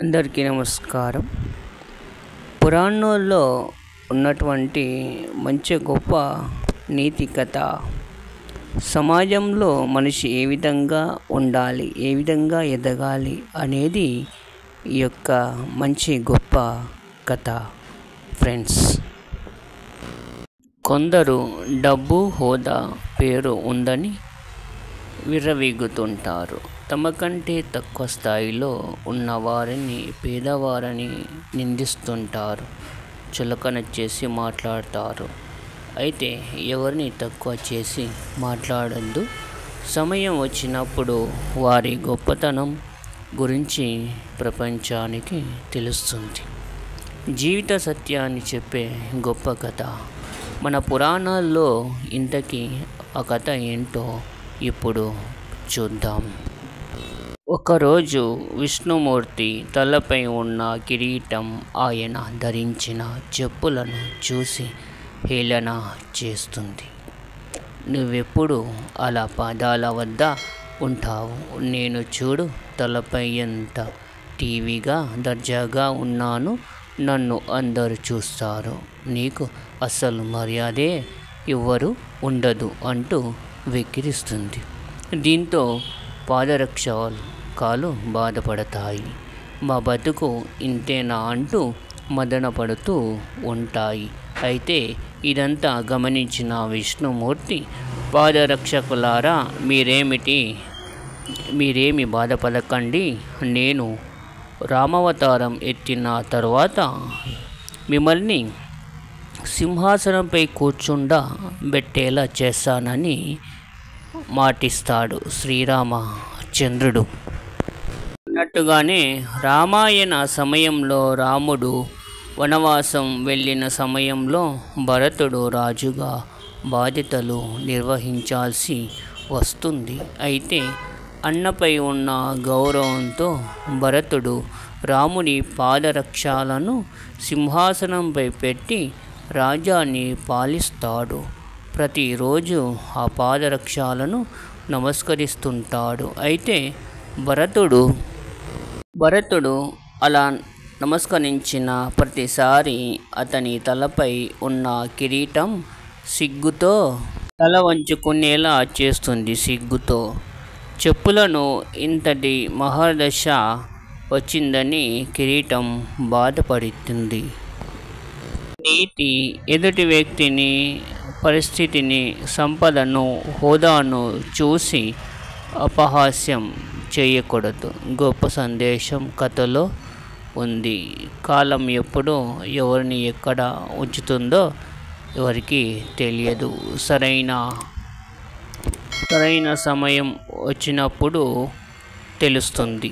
అందరికీ నమస్కారం. పురాణాల్లో ఉన్నటువంటి మంచి గొప్ప నీతి కథ, సమాజంలో మనిషి ఏ విధంగా ఉండాలి, ఏ విధంగా ఎదగాలి అనేది ఈ యొక్క మంచి గొప్ప కథ ఫ్రెండ్స్. కొందరు డబ్బు, హోదా, పేరు ఉందని విర్రవీగుతుంటారు. తమ కంటే తక్కువ స్థాయిలో ఉన్నవారిని, పేదవారిని నిందిస్తుంటారు, చులకన చేసి మాట్లాడతారు. అయితే ఎవరిని తక్కువ చేసి మాట్లాడొద్దు. సమయం వచ్చినప్పుడు వారి గొప్పతనం గురించి ప్రపంచానికి తెలుస్తుంది. జీవిత సత్యాన్ని చెప్పే గొప్ప కథ మన పురాణాల్లో. ఇంతకీ ఆ కథ ఏంటో ఇప్పుడు చూద్దాం. ఒకరోజు విష్ణుమూర్తి తలపై ఉన్న కిరీటం, ఆయన ధరించిన చెప్పులను చూసి హేళన చేస్తుంది. నువ్వెప్పుడు అలా పాదాల వద్ద ఉంటావు? నేను చూడు, తలపై ఎంత టీవీగా దర్జాగా ఉన్నాను, నన్ను అందరూ చూస్తారు, నీకు అస్సలు మర్యాదే ఎవ్వరు ఉండదు అంటూ వెక్కిరిస్తుంది. దీంతో పాదరక్షకాలు బాధపడతాయి. మా బతుకు ఇంతేనా అంటూ మదన పడుతూ ఉంటాయి. అయితే ఇదంతా గమనించిన విష్ణుమూర్తి, పాదరక్షకులారా, మీరేమి బాధపడకండి. నేను రామావతారం ఎత్తిన తర్వాత మిమ్మల్ని సింహాసనంపై కూర్చుండబెట్టేలా చేస్తానని మాటిస్తాడు శ్రీరామచంద్రుడు. అన్నట్టుగానే రామాయణ సమయంలో రాముడు వనవాసం వెళ్ళిన సమయంలో భరతుడు రాజుగా బాధ్యతలు నిర్వహించాల్సి వస్తుంది. అయితే అన్నపై ఉన్న గౌరవంతో భరతుడు రాముని పాదరక్షలను సింహాసనంపై పెట్టి రాజ్యాన్ని పాలిస్తాడు. ప్రతిరోజు ఆ పాదరక్షలను నమస్కరిస్తుంటాడు. అయితే భరతుడు అలా నమస్కరించిన ప్రతిసారి అతని తలపై ఉన్న కిరీటం సిగ్గుతో తల వంచుకునేలా చేస్తుంది. సిగ్గుతో చెప్పులను ఇంతటి మహర్దశ వచ్చిందని కిరీటం బాధపడుతుంది. నీతి ఎదుటి వ్యక్తిని, పరిస్థితిని, సంపదను, హోదాను చూసి అపహాస్యం చేయకూడదు. గొప్ప సందేశం కథలో ఉంది. కాలం ఎప్పుడు ఎవరిని ఎక్కడ ఉంచుతుందో ఎవరికి తెలియదు. సరైన సమయం వచ్చినప్పుడు తెలుస్తుంది.